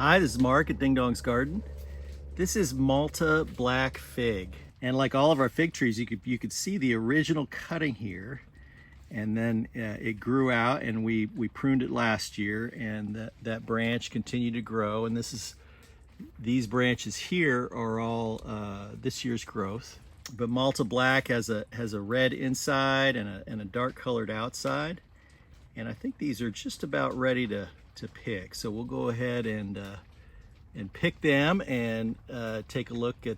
Hi, this is Mark at Ding Dong's Garden. This is Malta Black Fig. And like all of our fig trees, you could see the original cutting here. And then it grew out and we pruned it last year, and that branch continued to grow. And these branches here are all this year's growth. But Malta Black has a red inside and a dark colored outside. And I think these are just about ready to pick. So we'll go ahead and pick them and take a look at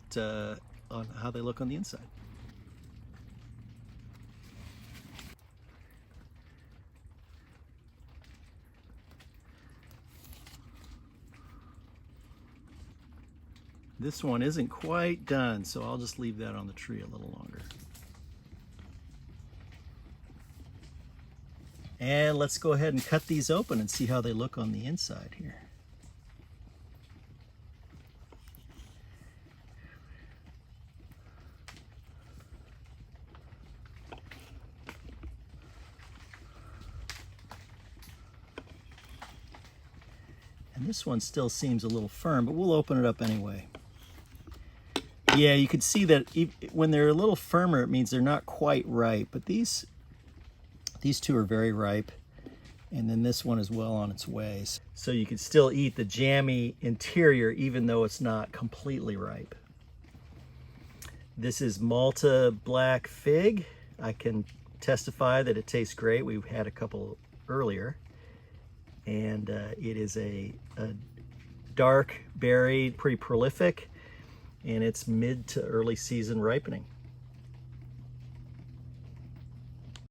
on how they look on the inside. This one isn't quite done, so I'll just leave that on the tree a little longer. And let's go ahead and cut these open and see how they look on the inside here. And this one still seems a little firm, but we'll open it up anyway. Yeah, you can see that when they're a little firmer, it means they're not quite ripe, but these two are very ripe, and then this one is well on its way. So you can still eat the jammy interior even though it's not completely ripe. This is Malta Black Fig. I can testify that it tastes great. We've had a couple earlier, and it is a dark berry, pretty prolific, and it's mid to early season ripening.